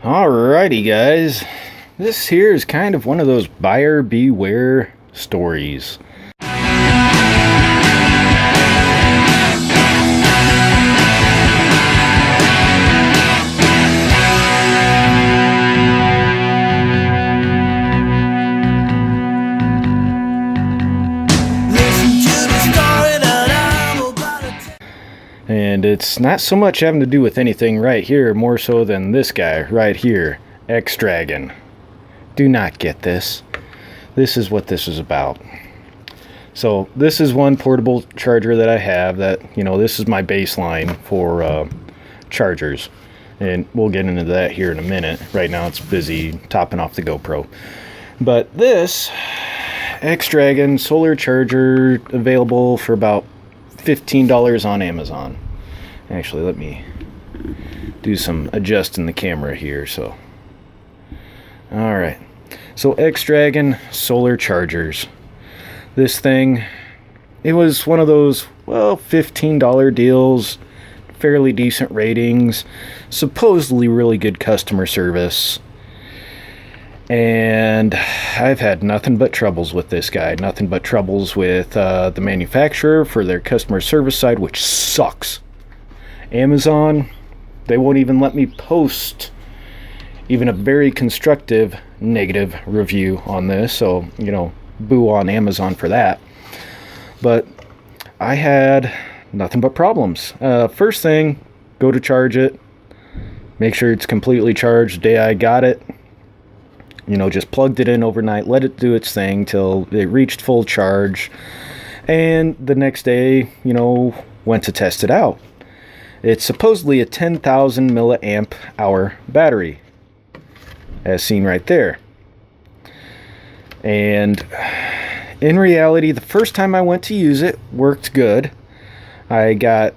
Alrighty, guys. This here is kind of one of those buyer beware stories. And it's not so much having to do with anything right here, more so than this guy right here, X-Dragon. Do not get this. This is what this is about. So this is one portable charger that I have that, this is my baseline for chargers. And we'll get into that here in a minute. Right now it's busy topping off the GoPro. But this X-Dragon solar charger available for about $15 on Amazon. Actually, let me do some adjusting the camera here. So, alright. So, X-Dragon solar chargers. This thing, it was one of those, $15 deals, fairly decent ratings, supposedly really good customer service. And I've had nothing but troubles with this guy. Nothing but troubles with the manufacturer for their customer service side, which sucks. Amazon, they won't even let me post even a very constructive negative review on this. So, boo on Amazon for that. But I had nothing but problems. First thing, go to charge it. Make sure it's completely charged the day I got it. Just plugged it in overnight, let it do its thing till it reached full charge. And the next day, went to test it out. It's supposedly a 10,000 milliamp hour battery, as seen right there. And in reality, the first time I went to use it, worked good. I got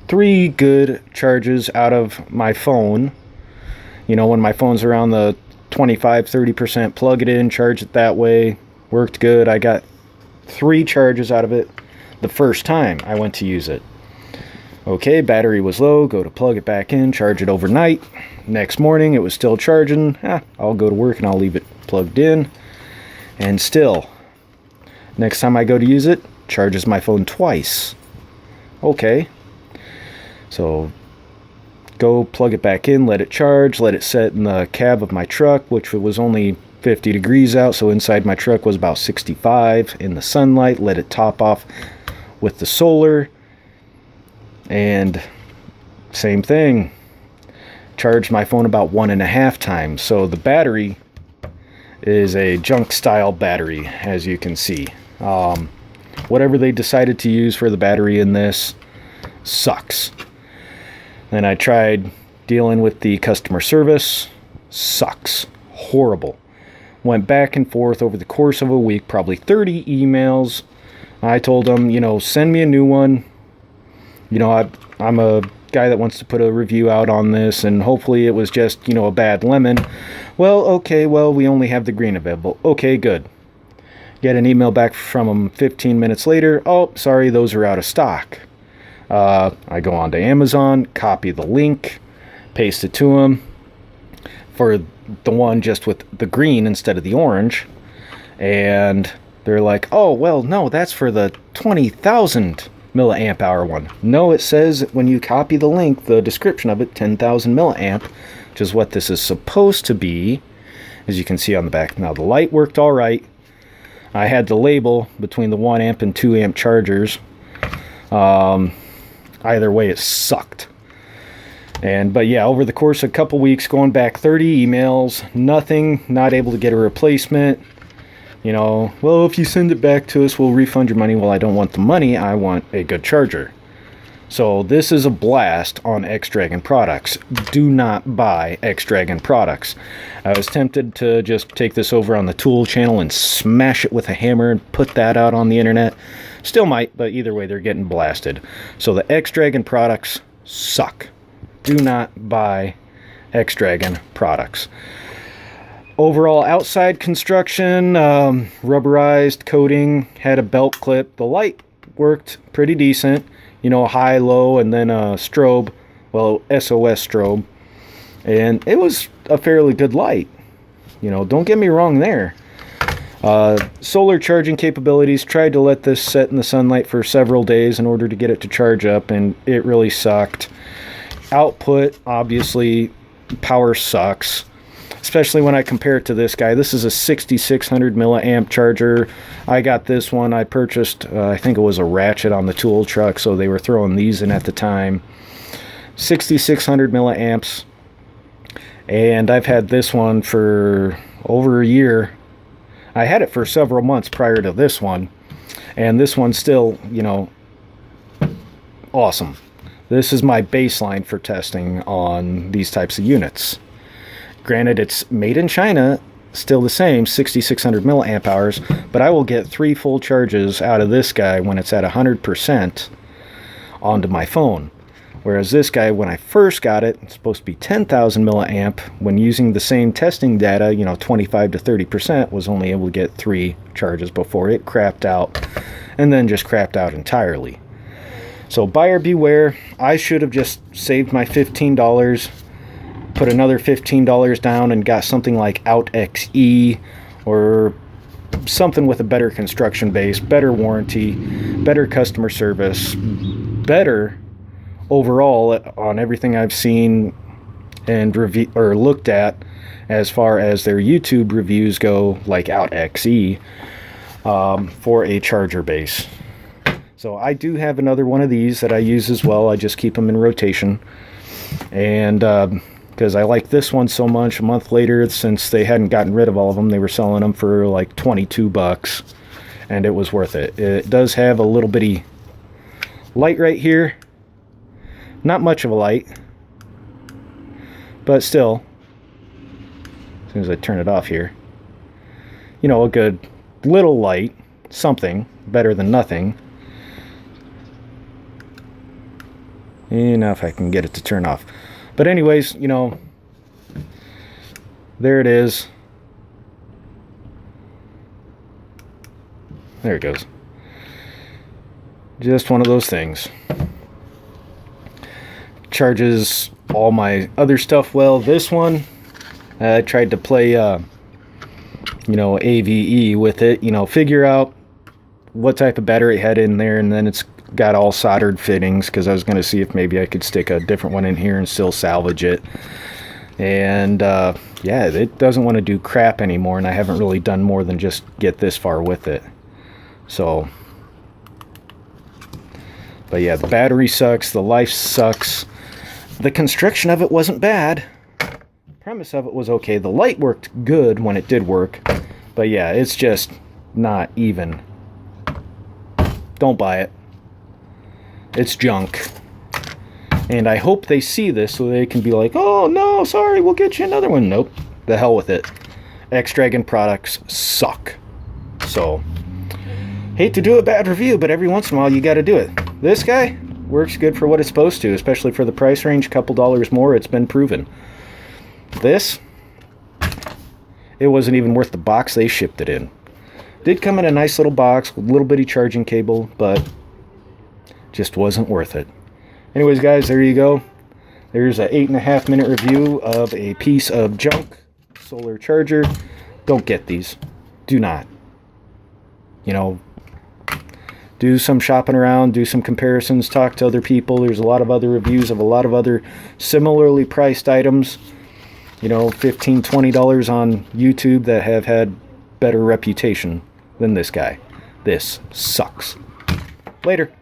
3 good charges out of my phone. When my phone's around the 25-30%, plug it in, charge it that way, worked good. I got 3 charges out of it the first time I went to use it. Okay, battery was low, go to plug it back in, charge it overnight. Next morning it was still charging. I'll go to work and I'll leave it plugged in. And still, next time I go to use it, charges my phone twice. Okay, so go plug it back in, let it charge, let it set in the cab of my truck, which was only 50 degrees out, so inside my truck was about 65 in the sunlight. Let it top off with the solar, and same thing, charged my phone about 1.5 times. So the battery is a junk style battery, as you can see. Whatever they decided to use for the battery in this sucks. Then I tried dealing with the customer service. Sucks. Horrible. Went back and forth over the course of a week, probably 30 emails. I told them, send me a new one. I'm a guy that wants to put a review out on this, and hopefully it was just, a bad lemon. Well, okay, we only have the green available. Okay, good. Get an email back from them 15 minutes later. Oh, sorry, those are out of stock. I go on to Amazon, copy the link, paste it to them for the one just with the green instead of the orange. And they're like, oh, well, no, that's for the 20,000 milliamp hour one. No, it says when you copy the link, the description of it, 10,000 milliamp, which is what this is supposed to be, as you can see on the back. Now, the light worked all right. I had the label between the 1 amp and 2 amp chargers. Either way, it sucked. But yeah, over the course of a couple weeks, going back 30 emails, nothing, not able to get a replacement. Well, if you send it back to us, we'll refund your money. Well, I don't want the money, I want a good charger. So this is a blast on X-Dragon products. Do not buy X-Dragon products. I was tempted to just take this over on the Tool channel and smash it with a hammer and put that out on the internet. Still might, but either way, they're getting blasted. So the X-Dragon products suck. Do not buy X-Dragon products. Overall outside construction, rubberized coating, had a belt clip. The light worked pretty decent. High, low, and then a strobe. Well, SOS strobe. And it was a fairly good light. You know, don't get me wrong there. Solar charging capabilities, tried to let this set in the sunlight for several days in order to get it to charge up, and it really sucked. Output, obviously, power sucks, especially when I compare it to this guy. This is a 6600 milliamp charger. I got this one. I purchased, I think it was a Ratchet on the tool truck, so they were throwing these in at the time. 6600 milliamps. And I've had this one for over a year. I had it for several months prior to this one. And this one's still, you know, awesome. This is my baseline for testing on these types of units. Granted, it's made in China, still the same, 6600 milliamp hours, but I will get 3 full charges out of this guy when it's at 100% onto my phone. Whereas this guy, when I first got it, it's supposed to be 10,000 milliamp. When using the same testing data, you know, 25 to 30%, was only able to get 3 charges before it crapped out, and then just crapped out entirely. So buyer beware. I should have just saved my $15, put another $15 down, and got something like OutXE or something with a better construction base, better warranty, better customer service, better overall on everything I've seen and looked at as far as their YouTube reviews go, like OutXE, for a charger base. So I do have another one of these that I use as well. I just keep them in rotation. And because I like this one so much, a month later, since they hadn't gotten rid of all of them, they were selling them for like $22, and it was worth it. It does have a little bitty light right here. Not much of a light, but still, as soon as I turn it off here, you know, a good little light, something better than nothing. And now if I can get it to turn off. But anyways, you know, there it is. There it goes. Just one of those things. Charges all my other stuff well. This one, I tried to play, you know, AVE with it. You know, figure out what type of battery it had in there, and then it's got all soldered fittings, because I was going to see if maybe I could stick a different one in here and still salvage it. And yeah, it doesn't want to do crap anymore, and I haven't really done more than just get this far with it. So, but yeah, the battery sucks, the life sucks. The construction of it wasn't bad. The premise of it was okay. The light worked good when it did work. But yeah, it's just not even. Don't buy it. It's junk. And I hope they see this so they can be like, oh no, sorry, we'll get you another one. Nope. The hell with it. X-Dragon products suck. So, hate to do a bad review, but every once in a while you gotta do it. This guy works good for what it's supposed to, especially for the price range, a couple dollars more. It's been proven. This, it wasn't even worth the box they shipped it in. Did come in a nice little box with a little bitty charging cable, but just wasn't worth it. Anyways, guys, there you go. There's an 8.5 minute review of a piece of junk solar charger. Don't get these. Do not. You know, do some shopping around, do some comparisons, talk to other people. There's a lot of other reviews of a lot of other similarly priced items, you know, $15, $20 on YouTube that have had better reputation than this guy. This sucks. Later.